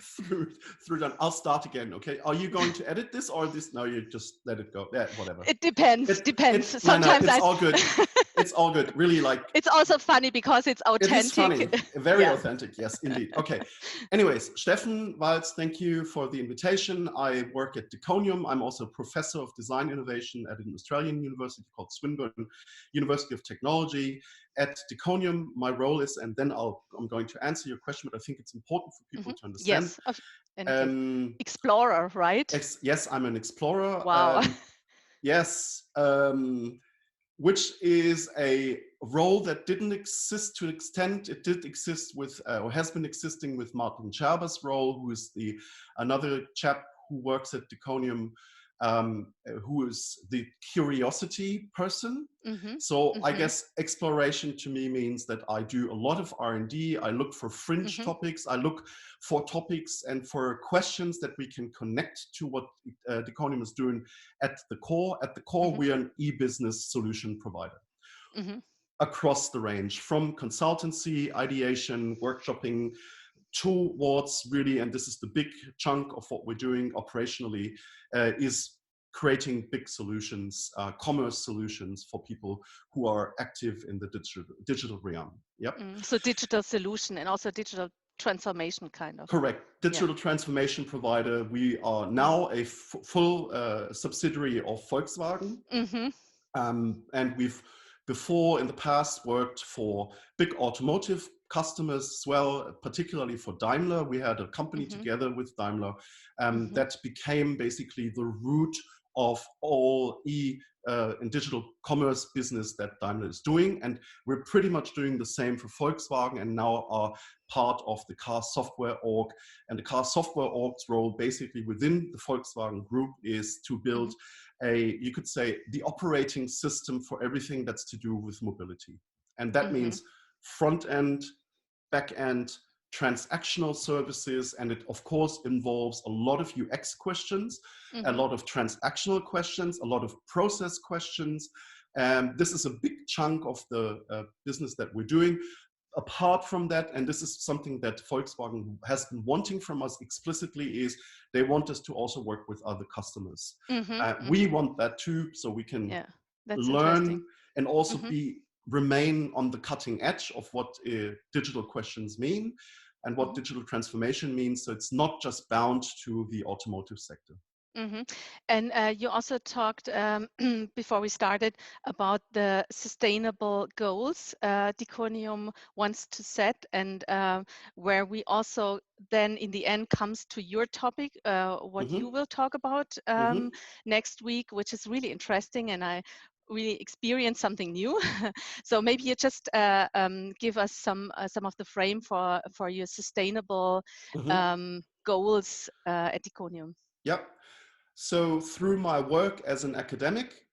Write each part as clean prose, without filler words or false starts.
through that. I'll start again. Okay. Are you going to edit this or this? No, you just let it go. Yeah, whatever. It depends. Sometimes it's all good. It's all good. Really, like. It's also funny because it's authentic. It is funny. Very authentic. Yes, indeed. Okay. Anyways, Steffen P.Walz, thank you for the invitation. I work at Diconium. I'm also professor of design innovation at an Australian university called Swinburne University of Technology. At Diconium, my role is, and then I'm going to answer your question, but I think it's important for people to understand. Yes, explorer, right? Yes, I'm an explorer. Wow. Yes. Which is a role that didn't exist to an extent. It did exist with, or has been existing with Martin Scherber's role, who is another chap who works at Diconium, who is the curiosity person. So I guess exploration to me means that I do a lot of R&D. I look for fringe topics. I look for topics and for questions that we can connect to what Diconium is doing at the core. At the core, we are an e-business solution provider across the range, from consultancy, ideation, workshopping, towards really, and this is the big chunk of what we're doing operationally, is creating big solutions, commerce solutions for people who are active in the digital realm. Yep. So digital solution and also digital transformation kind of. Correct. Digital transformation provider. We are now a full subsidiary of Volkswagen. And we've before in the past worked for big automotive customers as well, particularly for Daimler. We had a company together with Daimler that became basically the root of all and digital commerce business that Daimler is doing. And we're pretty much doing the same for Volkswagen, and now are part of the car software org. And the car software org's role basically within the Volkswagen group is to build you could say, the operating system for everything that's to do with mobility. And that means front end, back end, transactional services, and it of course involves a lot of UX questions, a lot of transactional questions, a lot of process questions. And this is a big chunk of the business that we're doing. Apart from that, and this is something that Volkswagen has been wanting from us explicitly, is they want us to also work with other customers. We want that too, so we can learn and also remain on the cutting edge of what digital questions mean and what digital transformation means. So it's not just bound to the automotive sector. And you also talked before we started about the sustainable goals Diconium wants to set, and where we also then in the end comes to your topic, what you will talk about next week, which is really interesting, and I really experienced something new. So maybe you just give us some of the frame for your sustainable goals at Diconium. Yep. So through my work as an academic,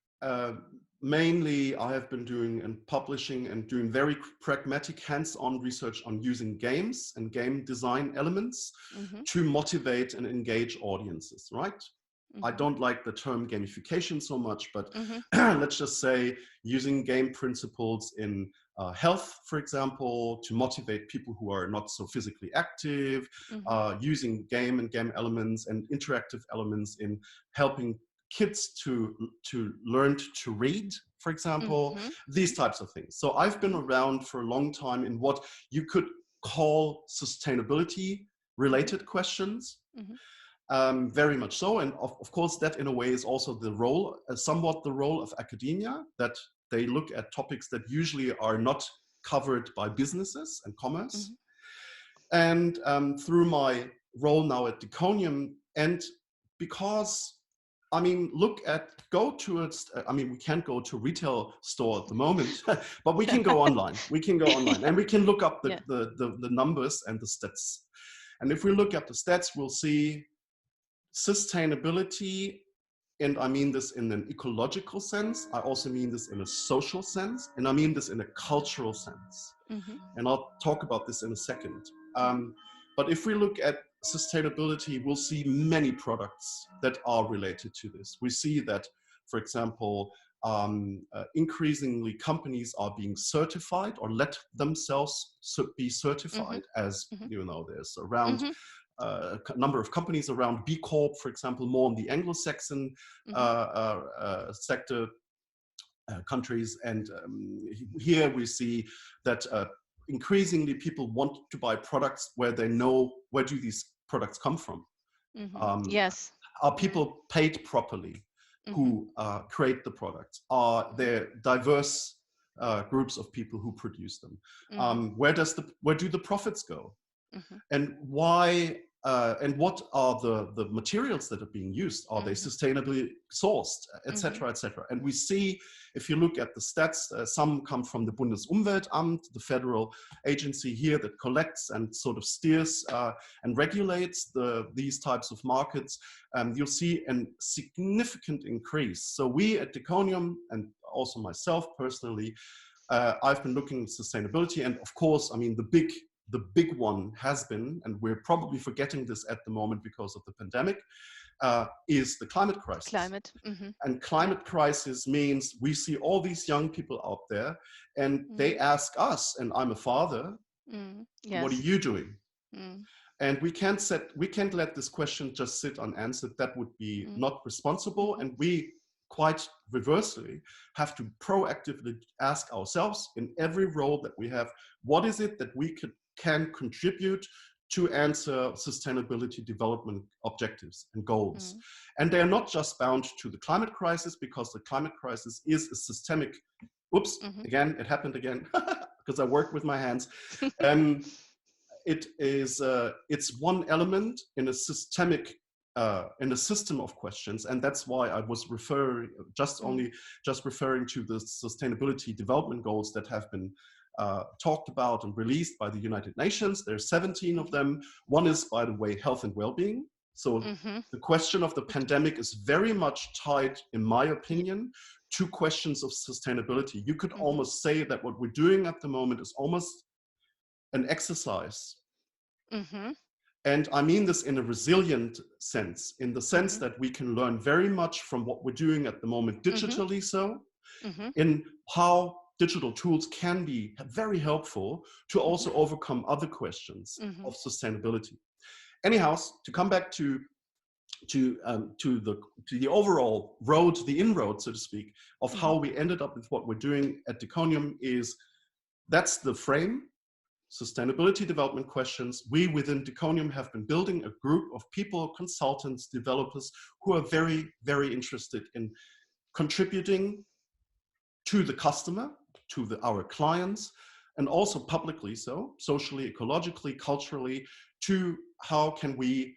mainly I have been doing and publishing and doing very pragmatic hands-on research on using games and game design elements to motivate and engage audiences, right? I don't like the term gamification so much, but let's just say using game principles in health, for example, to motivate people who are not so physically active, using game and game elements and interactive elements in helping kids to learn to read, for example, these types of things. So I've been around for a long time in what you could call sustainability related questions. Very much so, and of course that in a way is also the role, somewhat the role of academia, that they look at topics that usually are not covered by businesses and commerce. And through my role now at Diconium, and because, I mean, we can't go to a retail store at the moment, but we can go online. We can go online and we can look up the numbers and the stats. And if we look at the stats, we'll see sustainability, and I mean this in an ecological sense, I also mean this in a social sense, and I mean this in a cultural sense. And I'll talk about this in a second. But if we look at sustainability, we'll see many products that are related to this. We see that, for example, increasingly companies are being certified or let themselves be certified, as you know, there's around number of companies around B Corp, for example, more in the Anglo-Saxon sector countries. And here we see that increasingly people want to buy products where they know where do these products come from. Yes. Are people paid properly who create the products? Are there diverse groups of people who produce them? Where do the profits go? And why? And what are the materials that are being used? Are they sustainably sourced, etc., etc.? And we see, if you look at the stats, some come from the Bundesumweltamt, the federal agency here that collects and sort of steers and regulates these types of markets. You'll see a significant increase. So we at Diconium, and also myself personally, I've been looking at sustainability, and of course, I mean, the big one has been, and we're probably forgetting this at the moment because of the pandemic, is the climate crisis. And climate crisis means we see all these young people out there, and they ask us, and I'm a father, what are you doing? And we can't let this question just sit unanswered. That would be not responsible. And we quite reversely have to proactively ask ourselves in every role that we have, what is it that we can contribute to answer sustainability development objectives and goals. And they are not just bound to the climate crisis, because the climate crisis is a systemic, again, it happened again, because I work with my hands. It's one element in a systemic, in a system of questions. And that's why I was just referring to the sustainability development goals that have been talked about and released by the United Nations. There's 17 of them. One is, by the way, health and well-being. So the question of the pandemic is very much tied, in my opinion, to questions of sustainability. You could almost say that what we're doing at the moment is almost an exercise. And I mean this in a resilient sense, in the sense that we can learn very much from what we're doing at the moment, digitally in how digital tools can be very helpful to also overcome other questions of sustainability. Anyhow, to come back to the overall road, the inroad, so to speak, of how we ended up with what we're doing at Diconium is, that's the frame, sustainability development questions. We within Diconium have been building a group of people, consultants, developers, who are very, very interested in contributing to the customer, to our clients, and also publicly so, socially, ecologically, culturally, to how can we,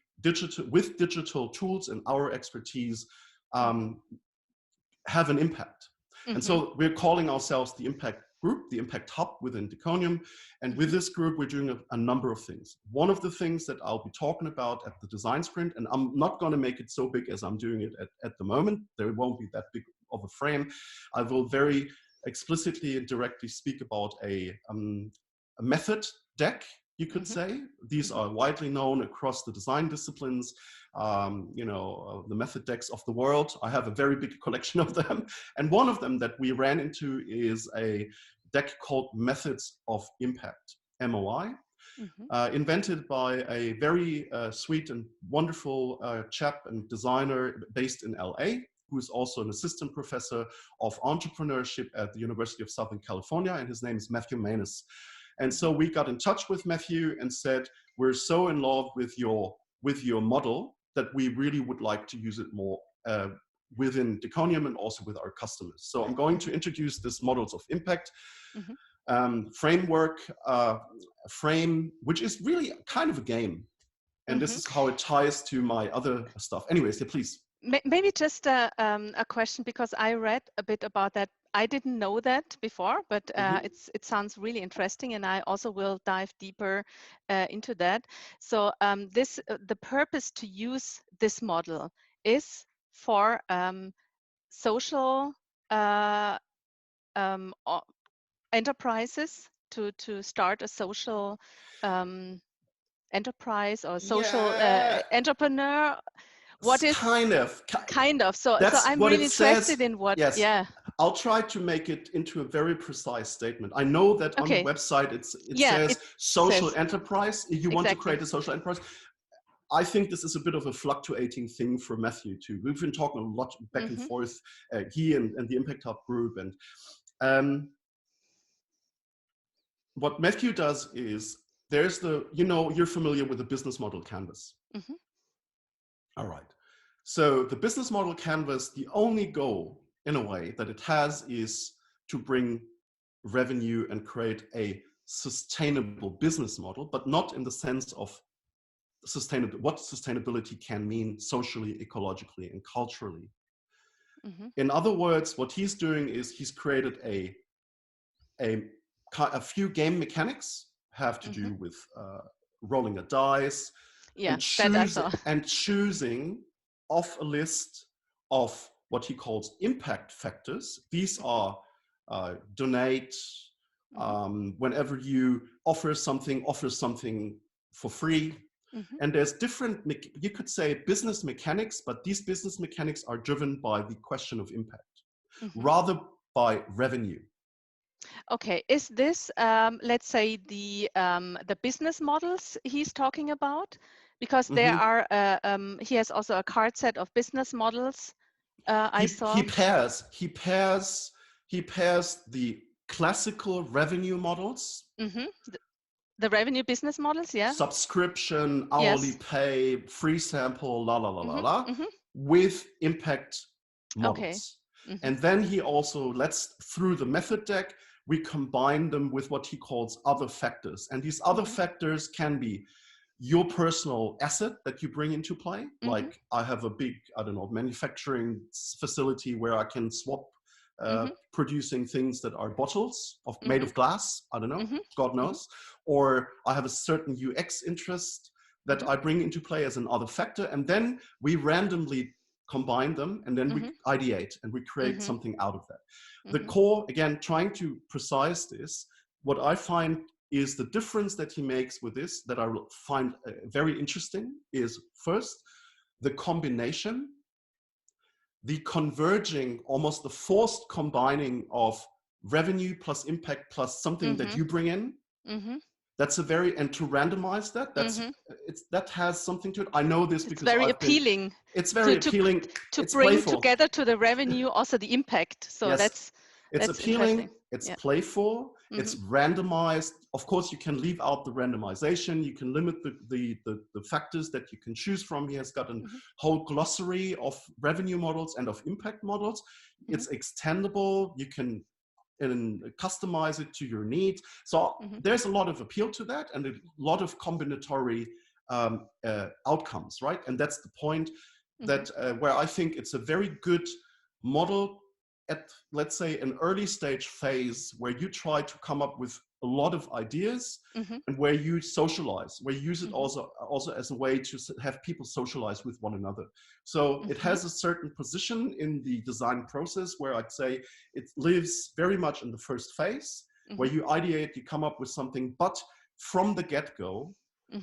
with digital tools and our expertise, have an impact. And so we're calling ourselves the Impact Group, the Impact Hub within Diconium. And with this group, we're doing a number of things. One of the things that I'll be talking about at the design sprint, and I'm not going to make it so big as I'm doing it at the moment. There won't be that big of a frame. I will very explicitly and directly speak about a method deck, you could say. These are widely known across the design disciplines, the method decks of the world. I have a very big collection of them. And one of them that we ran into is a deck called Methods of Impact, MOI, invented by a very sweet and wonderful chap and designer based in LA, who is also an assistant professor of entrepreneurship at the University of Southern California, and his name is Matthew Manos. And so we got in touch with Matthew and said, we're so in love with your model that we really would like to use it more within Diconium and also with our customers. So I'm going to introduce this models of impact framework, which is really kind of a game. And this is how it ties to my other stuff. Anyways, yeah, please. Maybe just a question, because I read a bit about that. I didn't know that before, but it sounds really interesting, and I also will dive deeper into that. So the purpose to use this model is for social enterprises to start a social enterprise or social entrepreneur. What is kind of so I'm really interested in what I'll try to make it into a very precise statement. I know that on the website it says social enterprise. You want to create a social enterprise. I think this is a bit of a fluctuating thing for Matthew too. We've been talking a lot back and forth, he and the Impact Hub group. And what Matthew does is, there's the, you're familiar with the business model canvas. All right. So the business model canvas, the only goal in a way that it has is to bring revenue and create a sustainable business model, but not in the sense of what sustainability can mean socially, ecologically, and culturally. In other words, what he's doing is he's created a few game mechanics have to do with rolling a dice, and choosing off a list of what he calls impact factors. These are donate, whenever you offer something for free. And there's different, you could say, business mechanics, but these business mechanics are driven by the question of impact rather by revenue. Okay, is this, let's say, the business models he's talking about? Because there are, he has also a card set of business models. I saw he pairs the classical revenue models, the revenue business models, yeah, subscription, hourly pay, free sample, with impact models. And then he also through the method deck, we combine them with what he calls other factors. And these other factors can be your personal asset that you bring into play. Like, I have a big, manufacturing facility where I can swap producing things that are bottles made of glass, God knows. Or I have a certain UX interest that I bring into play as another factor. And then we randomly combine them, and then we ideate and we create something out of that. The core, again, trying to precise this, what I find is the difference that he makes with this that I find very interesting is, first, the combination, the converging, almost the forced combining of revenue plus impact plus something that you bring in. That's and to randomize that, that has something to it. I know this because it's very appealing. It's very appealing to it's bring playful. Together to the revenue also the impact. So yes. It's appealing, it's playful, it's randomized. Of course, you can leave out the randomization, you can limit the factors that you can choose from. He has got a whole glossary of revenue models and of impact models. It's extendable, you can customize it to your needs. So there's a lot of appeal to that and a lot of combinatory outcomes, right? And that's the point that where I think it's a very good model at, let's say, an early stage phase where you try to come up with a lot of ideas and where you socialize, where you use it also as a way to have people socialize with one another. So it has a certain position in the design process where I'd say it lives very much in the first phase, where you ideate, you come up with something, but from the get-go,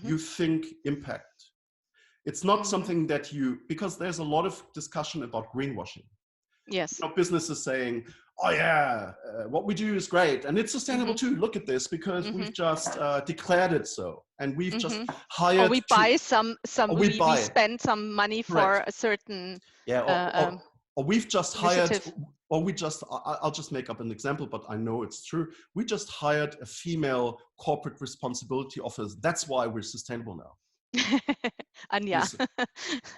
you think impact. It's not something that because there's a lot of discussion about greenwashing. Yes. Businesses saying, oh yeah, what we do is great and it's sustainable too. Look at this because we've just declared it so, and we've just hired. Or we buy we spend some money for a certain. Or we've just hired. Or I'll just make up an example, but I know it's true. We just hired a female corporate responsibility officer. That's why we're sustainable now. Anya.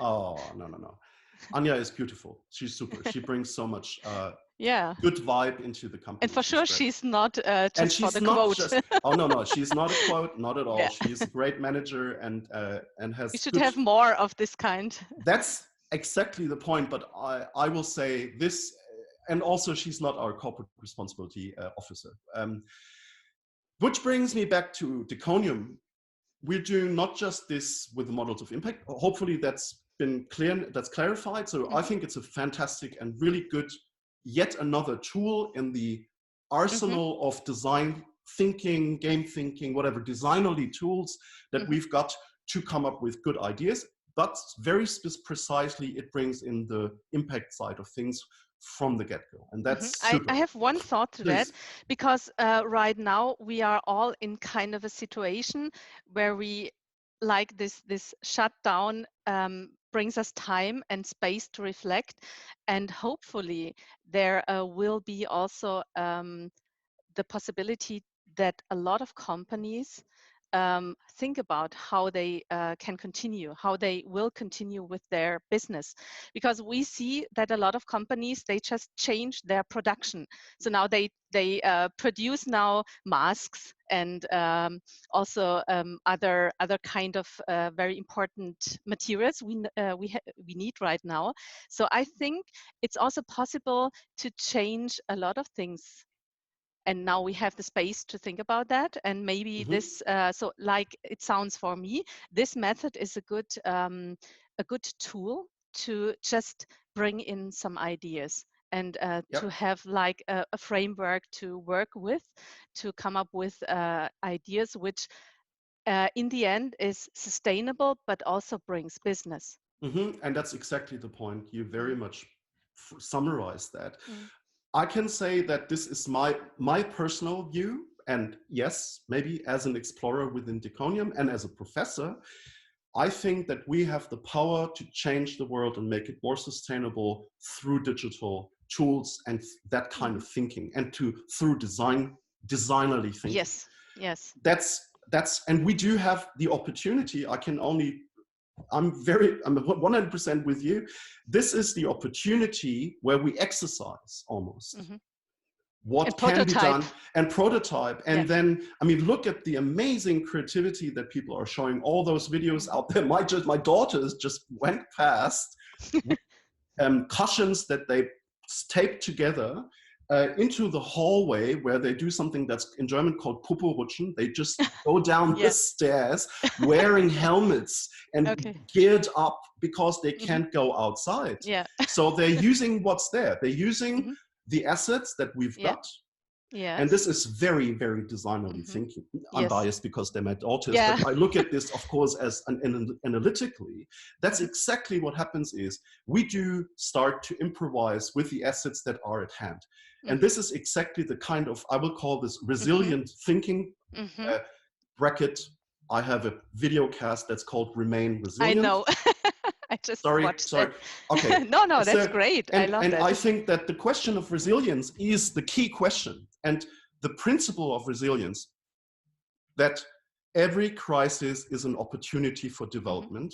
Oh no. Anya is beautiful. She's super. She brings so much good vibe into the company. And for sure, she's not just for the quote. Oh no, she's not a quote, not at all. Yeah. She's a great manager and has. We should have more of this kind. That's exactly the point. But I will say this, and also she's not our corporate responsibility officer. Which brings me back to diconium. We're doing not just this with the models of impact. Hopefully that's been clear, that's clarified. So I think it's a fantastic and really good, yet another tool in the arsenal of design thinking, game thinking, whatever, designerly tools that we've got to come up with good ideas. But very precisely, it brings in the impact side of things from the get-go, and that's super. I have one thought to that, because right now we are all in kind of a situation where we like this shutdown brings us time and space to reflect, and hopefully there will be also the possibility that a lot of companies think about how they can continue, how they will continue with their business. Because we see that a lot of companies, they just change their production. So now they produce now masks and also other kind of very important materials we need right now. So I think it's also possible to change a lot of things, and now we have the space to think about that. And maybe this so like it sounds for me, this method is a good tool to just bring in some ideas and to have like a framework to work with, to come up with ideas which in the end is sustainable but also brings business. And that's exactly the point. You very much summarized that. I can say that this is my personal view, and yes, maybe as an explorer within diconium and as a professor, I think that we have the power to change the world and make it more sustainable through digital tools and that kind of thinking, and through designerly thinking. Yes. That's and we do have the opportunity. I'm 100% with you. This is the opportunity where we exercise almost what can be done and prototype. And then, I mean, look at the amazing creativity that people are showing, all those videos out there. My daughters just went past cushions that they taped together into the hallway where they do something that's in German called Poporutschen. They just go down the stairs wearing helmets and geared up because they can't go outside. So they're using what's there. They're using the assets that we've got. And this is very, very designerly thinking. I'm biased because they're my daughters, but I look at this, of course, as analytically. That's exactly what happens is we do start to improvise with the assets that are at hand. And this is exactly the kind of, I will call this resilient thinking bracket. I have a video cast that's called Remain Resilient. I know. I just watched it. Okay. No, that's great. I love that. And I think that the question of resilience is the key question. And the principle of resilience, that every crisis is an opportunity for development,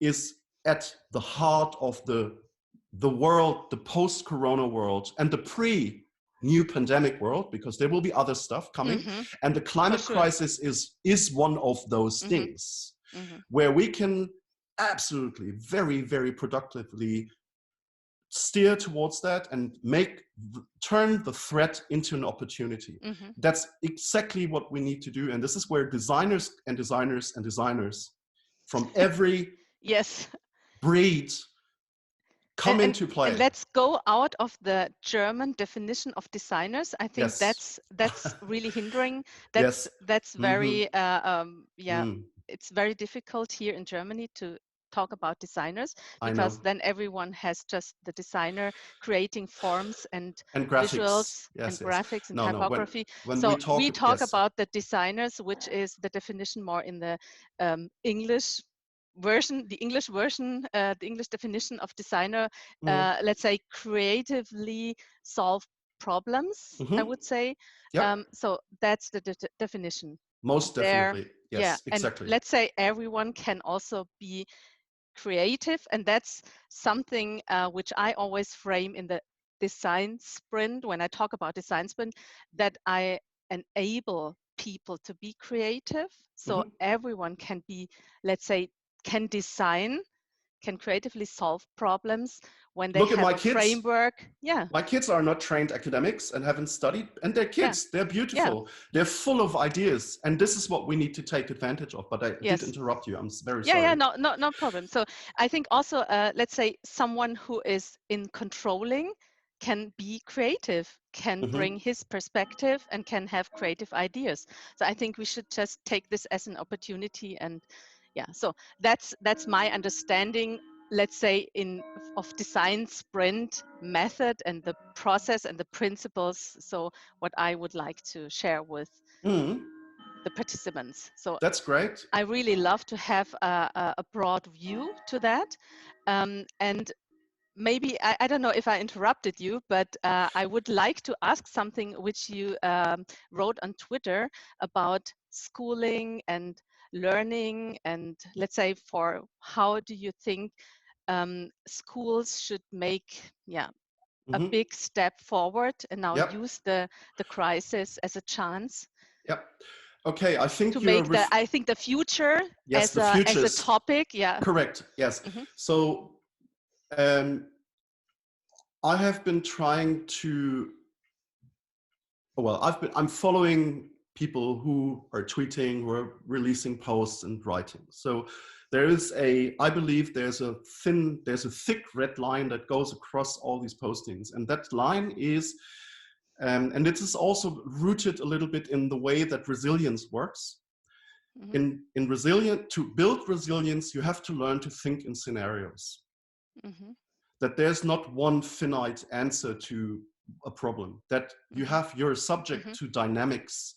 is at the heart of the world, the post-corona world, and the pre-new pandemic world, because there will be other stuff coming. And the climate crisis is one of those things where we can absolutely very, very productively steer towards that and turn the threat into an opportunity. That's exactly what we need to do. And this is where designers from every breed come into play. And let's go out of the German definition of designers. I think that's really hindering. That's very it's very difficult here in Germany to talk about designers, because then everyone has just the designer creating forms and graphics, visuals and graphics and typography. When so we talk about the designers, which is the definition more in the English version, the English version, the English definition of designer, let's say creatively solve problems, I would say. So that's the definition. Most definitely. Yes, exactly. And let's say everyone can also be creative, and that's something which I always frame in the design sprint. When I talk about design sprint, that I enable people to be creative, so everyone can be, let's say, can design, can creatively solve problems when they have a framework. My kids are not trained academics and haven't studied, and they're kids. They're beautiful. They're full of ideas, and this is what we need to take advantage of. But I did interrupt you. I'm very sorry. No problem. So I think also, let's say, someone who is in controlling can be creative, can bring his perspective, and can have creative ideas. So I think we should just take this as an opportunity. And so that's my understanding, let's say, of design sprint method and the process and the principles. So what I would like to share with the participants. So that's great. I really love to have a broad view to that. And maybe, I don't know if I interrupted you, but I would like to ask something which you wrote on Twitter about schooling and learning, and let's say, for how do you think schools should make a big step forward and now use the crisis as a chance? Yep. Okay, I think to make the future as a topic. Yeah. Correct. Yes. So I have been trying to. Well, I'm following people who are tweeting, who are releasing posts and writing. So there is I believe there's a thick red line that goes across all these postings, and that line is. And it is also rooted a little bit in the way that resilience works. In to build resilience, you have to learn to think in scenarios. That there's not one finite answer to a problem. That you're subject to dynamics.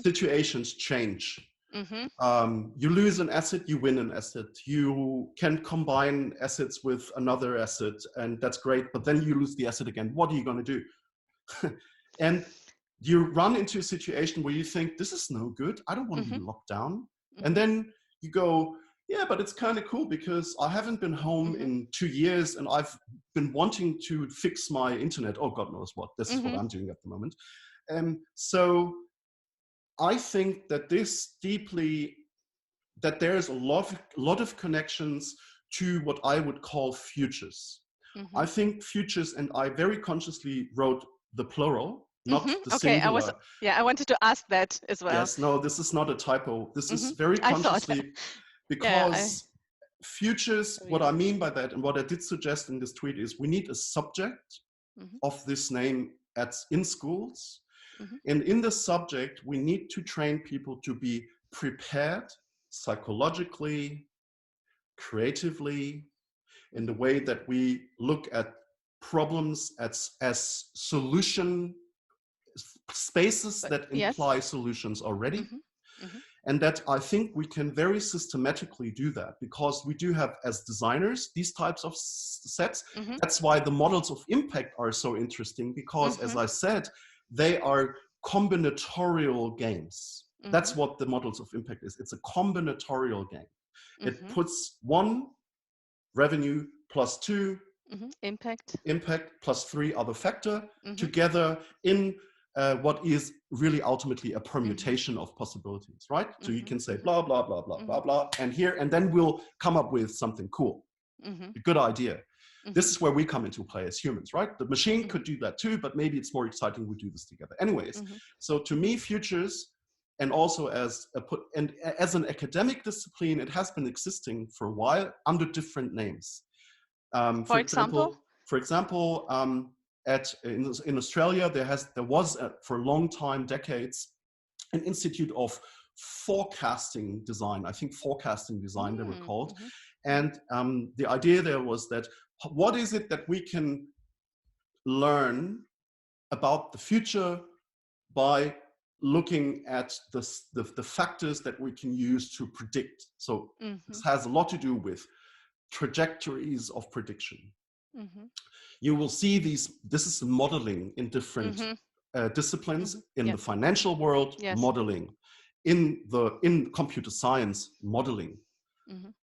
Situations change. You lose an asset, you win an asset. You can combine assets with another asset, and that's great. But then you lose the asset again. What are you going to do? And you run into a situation where you think, this is no good. I don't want to be locked down. And then you go, yeah, but it's kind of cool because I haven't been home in 2 years and I've been wanting to fix my internet. Oh, God knows what. This is what I'm doing at the moment. So I think that that there's a lot of connections to what I would call futures. I think futures, and I very consciously wrote the plural, not the singular. I wanted to ask that as well. Yes, no, this is not a typo. This is very consciously, because futures, what I mean by that, and what I did suggest in this tweet, is we need a subject of this name in schools. And in the subject, we need to train people to be prepared psychologically, creatively, in the way that we look at problems as solution spaces that imply solutions already. And that I think we can very systematically do that, because we do have, as designers, these types of sets. That's why the models of impact are so interesting, because as I said, they are combinatorial games. That's what the models of impact is. It's a combinatorial game. It puts one revenue plus two impact plus three other factor together in what is really ultimately a permutation of possibilities, right? So you can say blah, blah, blah, blah, blah, blah, and then we'll come up with something cool, a good idea. This is where we come into play as humans, right? The machine could do that too, but maybe it's more exciting we do this together. Anyways, so to me, futures, and also as an academic discipline, it has been existing for a while under different names. For example, in Australia, there was for a long time, decades, an institute of forecasting design. I think forecasting design they were called. And the idea there was that what is it that we can learn about the future by looking at the factors that we can use to predict. So this has a lot to do with trajectories of prediction. You will see this is modeling in different disciplines. In the financial world, modeling. In computer science, modeling.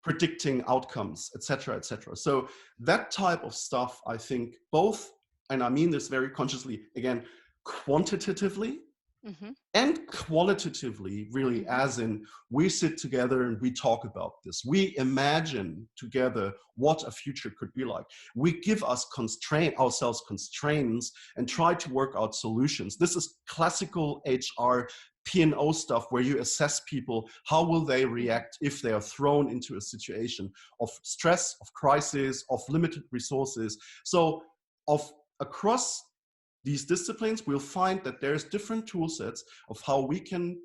Predicting outcomes, etc., etc. So that type of stuff, I think, both, and I mean this very consciously, again, quantitatively and qualitatively, really, as in we sit together and we talk about this. We imagine together what a future could be like. We give ourselves constraints and try to work out solutions. This is classical HR P&O stuff, where you assess people, how will they react if they are thrown into a situation of stress, of crisis, of limited resources. So across these disciplines, we'll find that there's different tool sets of how we can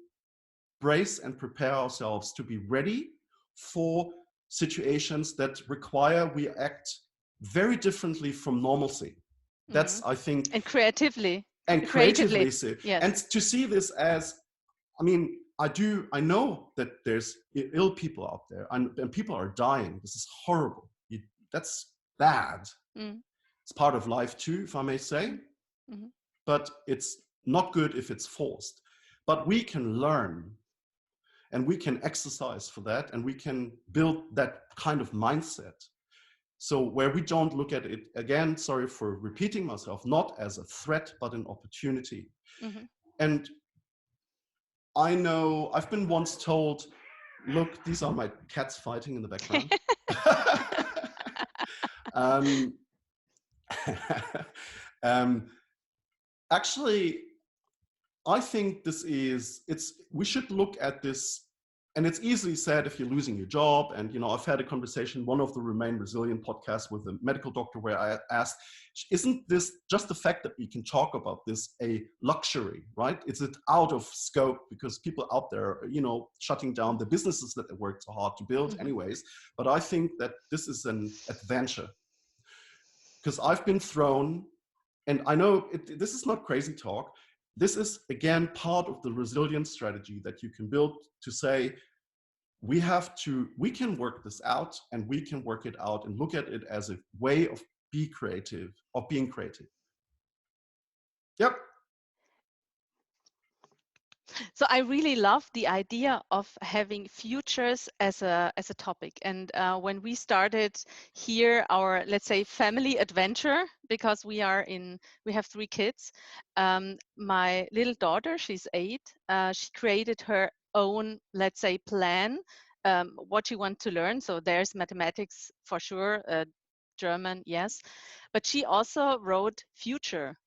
brace and prepare ourselves to be ready for situations that require we act very differently from normalcy. That's, I think... And creatively. And creatively. Yes. And to see this as, I mean, I know that there's ill people out there, and people are dying. This is horrible. That's bad. It's part of life too, if I may say. But it's not good if it's forced. But we can learn, and we can exercise for that, and we can build that kind of mindset. So where we don't look at it, again, sorry for repeating myself, not as a threat, but an opportunity. And I know I've been once told, look, these are my cats fighting in the background. Actually, I think we should look at this, and it's easily said if you're losing your job. And, I've had a conversation, one of the Remain Resilient podcasts, with a medical doctor, where I asked, isn't this just the fact that we can talk about this a luxury, right? Is it out of scope because people out there are, shutting down the businesses that they worked so hard to build anyways? But I think that this is an adventure, because I've been thrown, and I know this is not crazy talk. This is, again, part of the resilience strategy that you can build to say, we can work this out, and we can work it out and look at it as a way of being creative. Yep. So I really love the idea of having futures as a topic. And when we started here, our, let's say, family adventure, because we have 3 kids. My little daughter, she's 8. She created her own, let's say, plan, what she wants to learn. So there's mathematics for sure, German, yes. But she also wrote future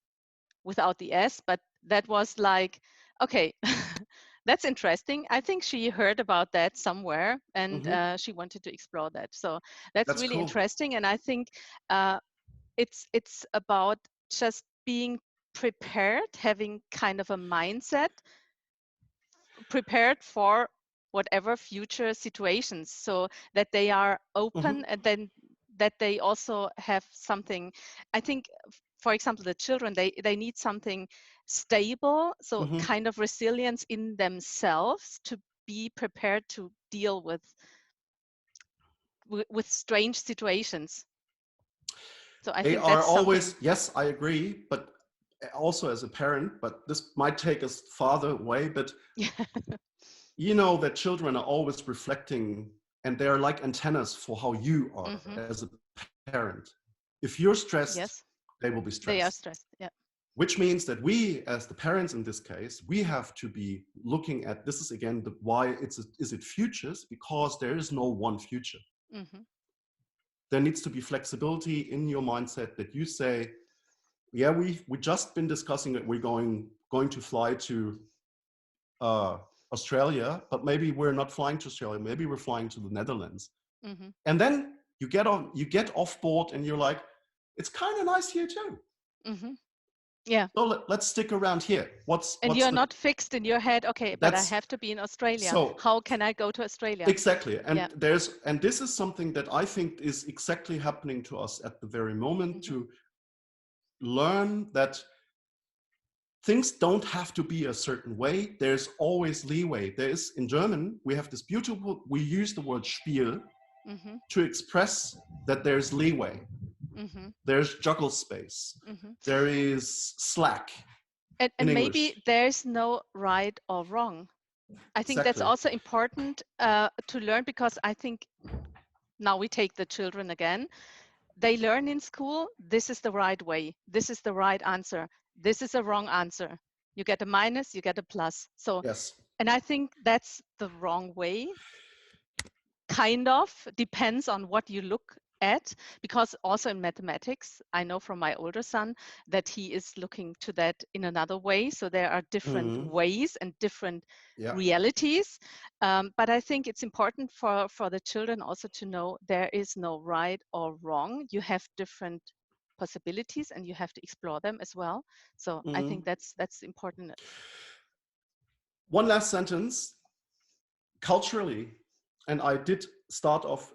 without the S, but that was like, okay, that's interesting. I think she heard about that somewhere, and she wanted to explore that. So that's really cool. interesting. And I think it's about just being prepared, having kind of a mindset prepared for whatever future situations, so that they are open, and then that they also have something. I think, for example, the children, they need something stable, so kind of resilience in themselves to be prepared to deal with strange situations. So I think that's something. Yes, I agree, but also as a parent, but this might take us farther away, but that children are always reflecting, and they're like antennas for how you are as a parent. If you're stressed, they will be stressed. They are stressed, yeah. Which means that we, as the parents in this case, we have to be looking at, this is again why is it futures, because there is no one future. There needs to be flexibility in your mindset, that you say, yeah, we just been discussing that we're going to fly to Australia, but maybe we're not flying to Australia. Maybe we're flying to the Netherlands. And then you get off board, and you're like, it's kind of nice here too. Yeah. So let's stick around here. And you're not fixed in your head. Okay, but I have to be in Australia. So how can I go to Australia? Exactly. And and this is something that I think is exactly happening to us at the very moment, to learn that things don't have to be a certain way. There's always leeway. In German, we have this we use the word Spiel to express that there's leeway. There's juggle space. There is slack. And maybe there's no right or wrong. I think that's also important to learn, because I think now we take the children again. They learn in school, this is the right way. This is the right answer. This is a wrong answer. You get a minus, you get a plus. So, and I think that's the wrong way. Kind of depends on what you look at, because also in mathematics, I know from my older son that he is looking to that in another way. So there are different ways and different realities. But I think it's important for the children also to know there is no right or wrong. You have different possibilities, and you have to explore them as well. So I think that's important. One last sentence. Culturally, and I did start off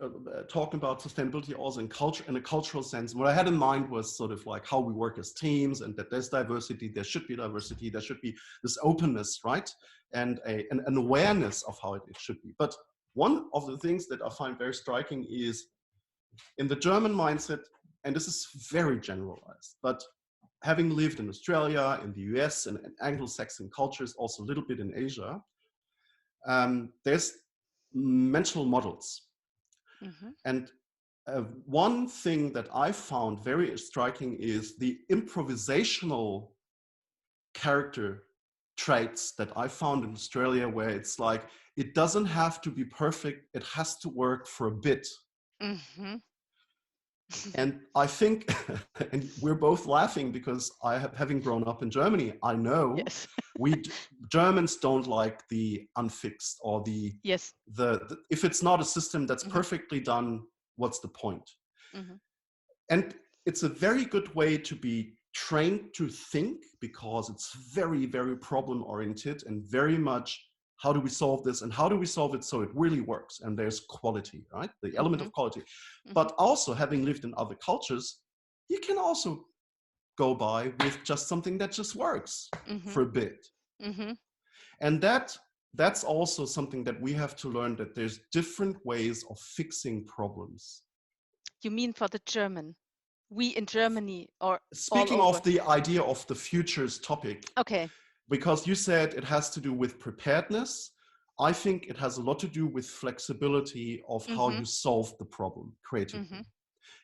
talking about sustainability also in culture, in a cultural sense. What I had in mind was sort of like how we work as teams, and that there's diversity, there should be diversity, there should be this openness, right? And an awareness of how it should be. But one of the things that I find very striking is in the German mindset, and this is very generalized, but having lived in Australia, in the US, and Anglo-Saxon cultures, also a little bit in Asia, there's mental models. Mm-hmm. And one thing that I found very striking is the improvisational character traits that I found in Australia, where it's like, it doesn't have to be perfect, it has to work for a bit. Mm-hmm. And I think, and we're both laughing because having grown up in Germany, I know yes. Germans don't like the unfixed or the if it's not a system that's mm-hmm. perfectly done, what's the point? Mm-hmm. And it's a very good way to be trained to think, because it's very, very problem oriented and very much, how do we solve this and how do we solve it so it really works? And there's quality, right? The element of quality. But also, having lived in other cultures, you can also go by with just something that just works for a bit. And that's also something that we have to learn, that there's different ways of fixing problems. You mean for the German? We in Germany, or speaking of the idea of the futures topic, okay, because you said it has to do with preparedness, I think it has a lot to do with flexibility of how you solve the problem creatively.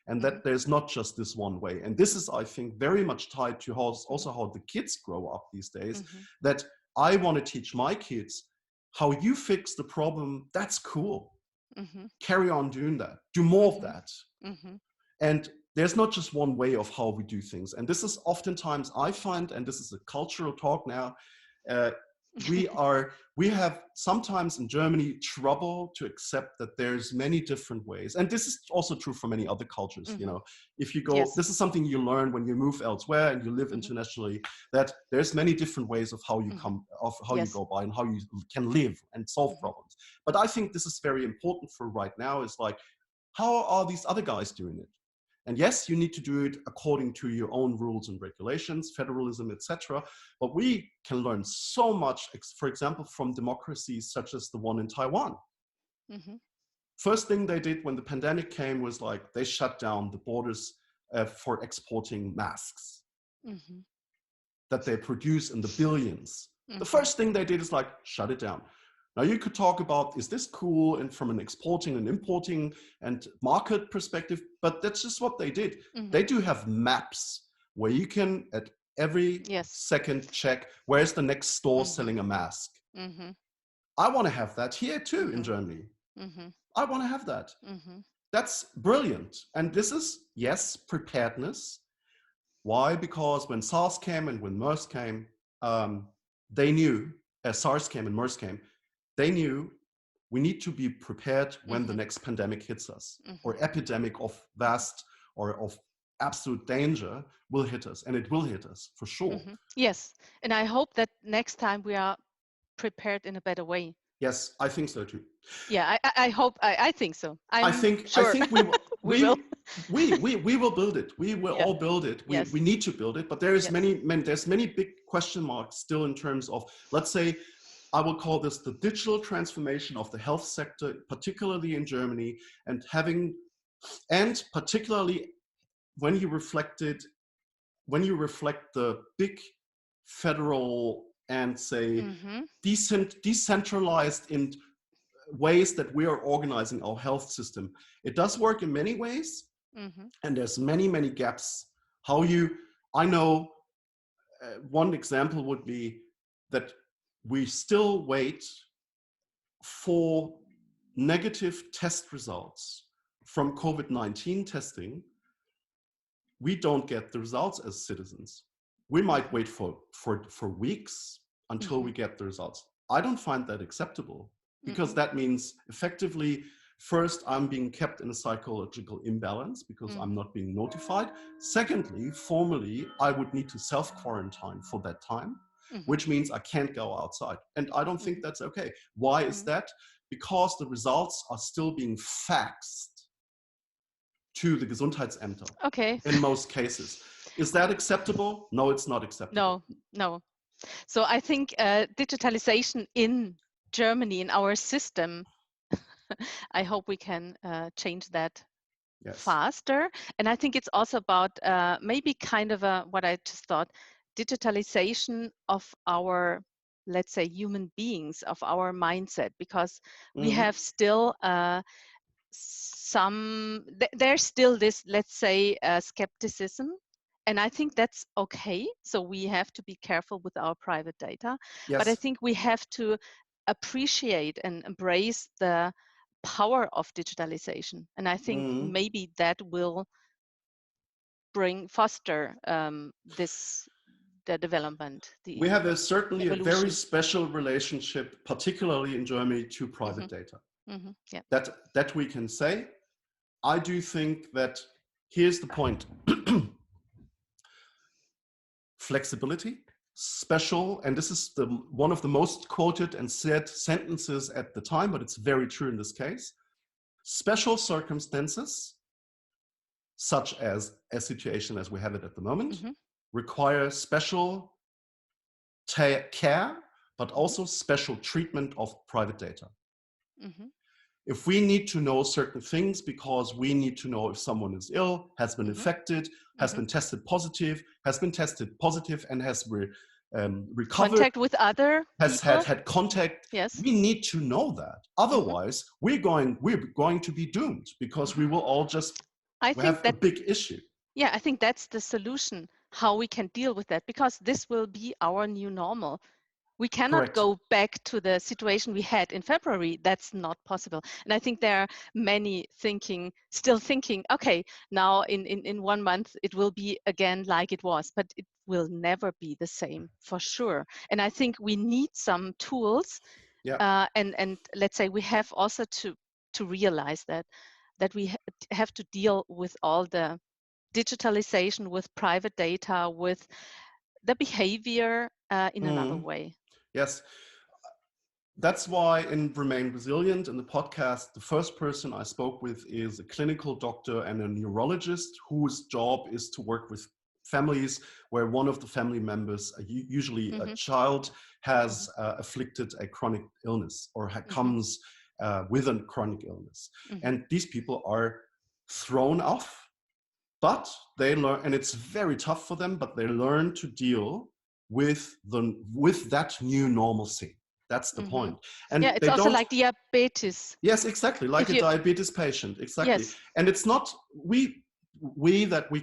And that there's not just this one way. And this is, I think, very much tied to also how the kids grow up these days, that I want to teach my kids, how you fix the problem, that's cool. Carry on doing that. Do more of that. And there's not just one way of how we do things. And this is oftentimes, I find, and this is a cultural talk now, we have sometimes in Germany trouble to accept that there's many different ways. And this is also true for many other cultures. You know, if you go, this is something you learn when you move elsewhere and you live internationally, that there's many different ways of how you come, of how you go by and how you can live and solve problems. But I think this is very important for right now, is like, how are these other guys doing it? And yes, you need to do it according to your own rules and regulations, federalism, etc. But we can learn so much, for example, from democracies such as the one in Taiwan. First thing they did when the pandemic came was like, they shut down the borders for exporting masks that they produce in the billions. The first thing they did is like, shut it down. Now you could talk about, is this cool, and from an exporting and importing and market perspective, but that's just what they did. They do have maps where you can at every second check, where's the next store selling a mask. I want to have that here too in Germany. I want to have that. That's brilliant. And this is, yes, preparedness. Why? Because when SARS came and when MERS came, they knew, SARS came and MERS came, they knew we need to be prepared when the next pandemic hits us, or epidemic of vast or of absolute danger will hit us, and it will hit us for sure. Yes, and I hope that next time we are prepared in a better way. Yes, I think so too. Yeah, I hope, I think so. I think we will. we will build it. We will all build it. We need to build it, but there's many big question marks still in terms of, let's say, I will call this the digital transformation of the health sector, particularly in Germany, and particularly when you reflect the big federal and say decentralized in ways that we are organizing our health system. It does work in many ways, and there's many gaps. I know one example would be that we still wait for negative test results from COVID-19 testing. We don't get the results as citizens. We might wait for weeks until we get the results. I don't find that acceptable, because that means effectively, first, I'm being kept in a psychological imbalance because I'm not being notified. Secondly, formally, I would need to self-quarantine for that time, which means I can't go outside. And I don't think that's okay. Why is that? because the results are still being faxed to the Gesundheitsämter in most cases. Is that acceptable? No, it's not acceptable. No. So I think digitalization in Germany, in our system, I hope we can change that faster. And I think it's also about maybe kind of what I just thought, digitalization of our, let's say, human beings, of our mindset, because we have still there's still this, let's say, skepticism. And I think that's okay. So we have to be careful with our private data. Yes. But I think we have to appreciate and embrace the power of digitalization. And I think maybe that will foster the development. We have certainly a very special relationship, particularly in Germany, to private data. Yeah. That we can say. I do think that here's the point. Flexibility, special, and this is one of the most quoted and said sentences at the time, but it's very true in this case. Special circumstances, such as a situation as we have it at the moment, require special care, but also special treatment of private data. If we need to know certain things because we need to know if someone is ill, has been infected, has been tested positive, and has recovered, contact with other has people? had contact, we need to know that. Otherwise, we're going to be doomed, because we will all just have a big issue. Yeah, I think that's the solution, how we can deal with that, because this will be our new normal. We cannot go back to the situation we had in February. That's not possible. And I think there are many still thinking, okay, now in 1 month, it will be again like it was, but it will never be the same, for sure. And I think we need some tools. And let's say we have also to realize that we have to deal with all the digitalization, with private data, with the behavior in another way. Yes. That's why in Remain Resilient, in the podcast, the first person I spoke with is a clinical doctor and a neurologist whose job is to work with families where one of the family members, usually a child, has afflicted a chronic illness or comes with a chronic illness. And these people are thrown off, but they learn, and it's very tough for them, but they learn to deal with that new normalcy. That's the point. And it's also like diabetes. Yes, exactly, like a diabetes patient, exactly. Yes. And it's not, we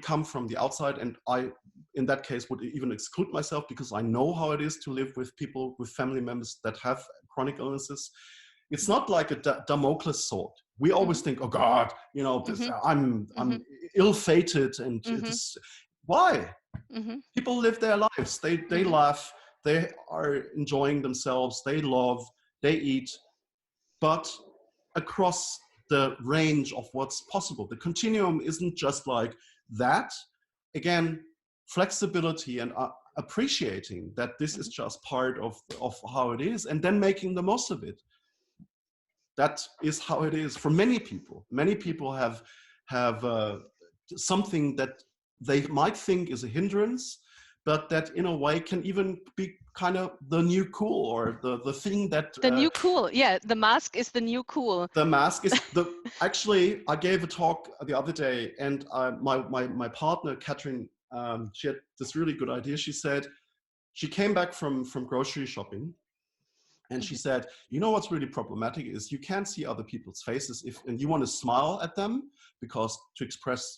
come from the outside, and I, in that case, would even exclude myself, because I know how it is to live with people, with family members that have chronic illnesses. It's not like a Damocles sword. We always think, oh God, I'm ill-fated, and why? People live their lives. They laugh. They are enjoying themselves. They love. They eat. But across the range of what's possible, the continuum isn't just like that. Again, flexibility and appreciating that this is just part of how it is, and then making the most of it. That is how it is for many people. Many people have something that they might think is a hindrance, but that in a way can even be kind of the new cool, or the thing that... The new cool, yeah. The mask is the new cool. The mask is actually, I gave a talk the other day, and my partner, Catherine, she had this really good idea. She said, she came back from grocery shopping, and she said, you know what's really problematic is you can't see other people's faces, and you want to smile at them, because to express,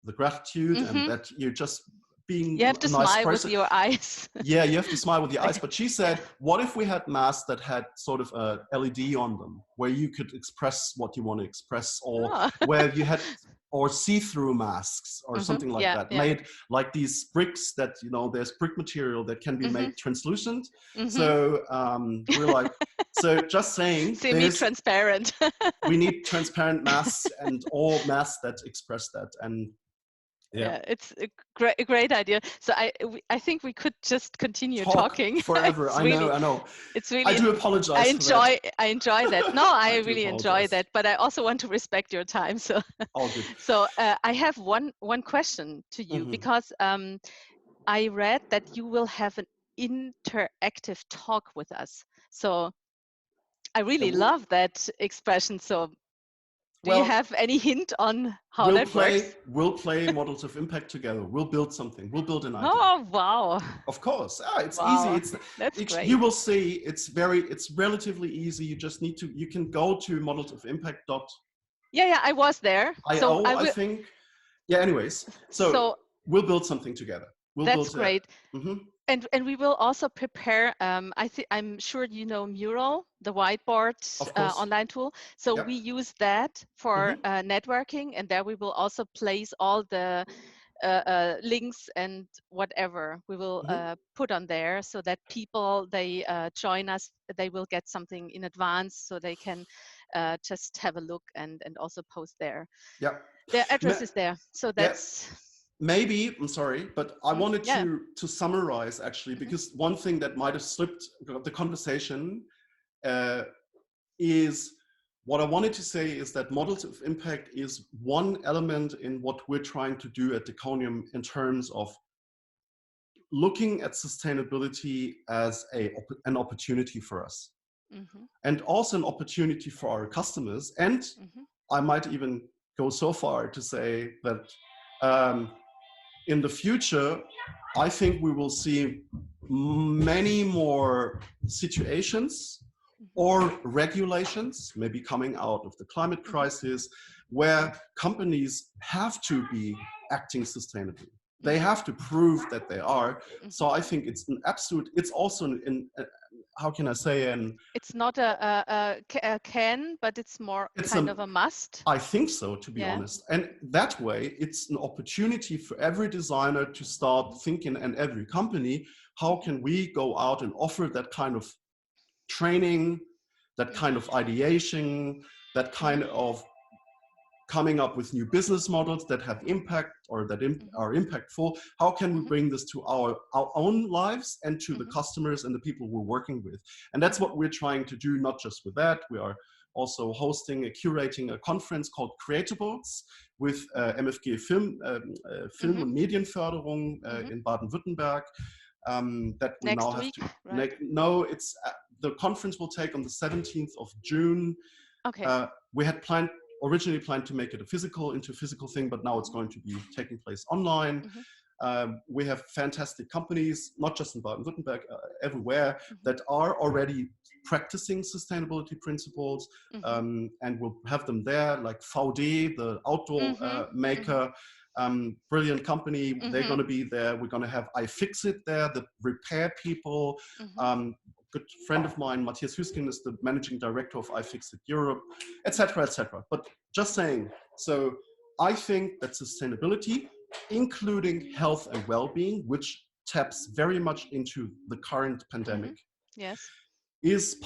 the gratitude and that you're just being you have to a nice smile person. With your eyes. Yeah, you have to smile with your eyes. But she said, what if we had masks that had sort of a LED on them, where you could express what you want to express, or where you had, or see-through masks or something like that, made like these bricks that, there's brick material that can be made translucent. So we're like, so just saying, semi-transparent. We need transparent masks, and all masks that express that. And Yeah. it's a great idea. So I think we could just continue Talk talking. forever. It's I really, know. it's I really, do apologize for that. I enjoy that. No, I I do really enjoy apologize. that, but I also want to respect your time. So, All good. so I have one question to you, Hmm. because I read that you will have an interactive talk with us. So I Yeah, really love that expression. So do you well, have any hint on how that works? we'll play models of impact together. We'll build something. We'll build an idea. Oh, wow. Of course. It's easy. Wow. That's You great. will see it's relatively easy. You just need to, you can go to modelsofimpact.io, Yeah, I was there. So I I will, think. Yeah, anyways. So so we'll build something together. We'll that's build a, great. mhm, And we will also prepare, I'm sure you know Mural, the whiteboard of course. online tool. So Yep. we use that for Hmm. networking, and there we will also place all the links and whatever we will Hmm. put on there, so that people, they join us, they will get something in advance, so they can just have a look and also post there. Yep. Their address Ma- is there. So yeah. that's, Maybe, I'm sorry, but I wanted yeah. to summarize actually, Hmm. because one thing that might have slipped the conversation uh, is, what I wanted to say is that models of impact is one element in what we're trying to do at diconium in terms of looking at sustainability as an opportunity for us, Hmm. and also an opportunity for our customers. And Hmm. I might even go so far to say that um, in the future, I think we will see many more situations Hmm. or regulations, maybe coming out of the climate Hmm. crisis, where companies have to be acting sustainably. They Hmm. have to prove that they are. Hmm. So I think it's an absolute, it's also how can I say, It's not a can, but it's more it's kind a, of a must. I think so, to be Yeah. honest. And that way, it's an opportunity for every designer to start thinking, and every company, how Hmm. can we go out and offer that kind of training, that Hmm. kind of ideation, that Hmm. kind of coming up with new business models that have impact, or that Hmm. are impactful. How can we Hmm. bring this to our own lives and to the Hmm. customers and the people we're working with? And that's Hmm. what we're trying to do. Not just with that, we are also curating a conference called Creatables with MFG Film Hmm. und Medienförderung Hmm. in Baden-Württemberg, that we now Next have week, to right? no, it's the conference will take on the 17th of June. Okay. We had originally planned to make it into a physical thing, but now it's Hmm. going to be taking place online. Hmm. We have fantastic companies, not just in Baden-Württemberg, everywhere, Hmm. that are already practicing sustainability principles, Hmm. and we'll have them there, like VD, the outdoor Hmm. Hmm. maker, brilliant company. They're going Hmm. to be there. We're going to have iFixit there, the repair people. Hmm. Good friend of mine, Matthias Hüsken, is the managing director of iFixit Europe, etc., etc. But just saying, so I think that sustainability, including health and well-being, which taps very much into the current Hmm. pandemic, Yes. is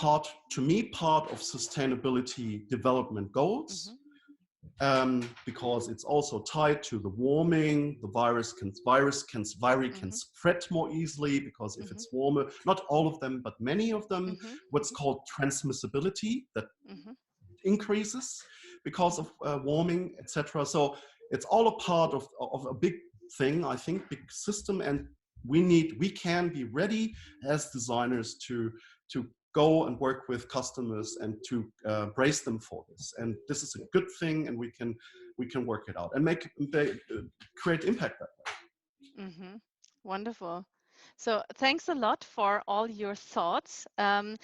to me, part of sustainability development goals, Hmm. because it's also tied to the warming. The virus can Hmm. spread more easily, because if Hmm. it's warmer, not all of them, but many of them, Hmm. what's called transmissibility, that Hmm. increases because of warming, etc. So it's all a part of a big thing, I think, big system, and we can be ready as designers to go and work with customers and to brace them for this. And this is a good thing, and we can work it out and create impact that way. Hmm. Wonderful. So thanks a lot for all your thoughts. And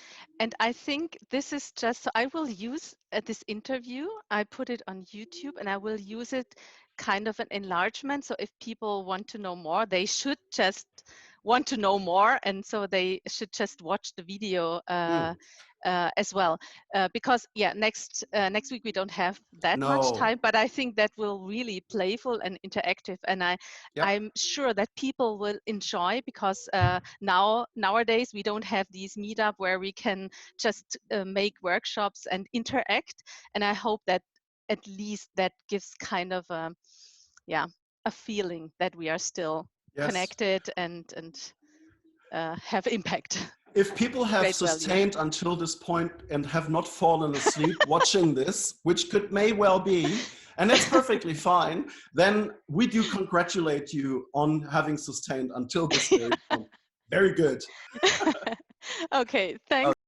I think this is just, so I will use this interview, I put it on YouTube, and I will use it kind of an enlargement. So if people want to know more, they should just want to know more. And so they should just watch the video Mm. as well. Because yeah, next week we don't have that much No. time, but I think that will really playful and interactive. And Yep. I'm sure that people will enjoy, because nowadays we don't have these meetup where we can just make workshops and interact. And I hope that at least that gives kind of a, yeah, a feeling that we are still connected and have impact. If people have sustained until this point and have not fallen asleep watching this, which may well be, and that's perfectly fine, then we do congratulate you on having sustained until this day. Very good. Okay, thanks.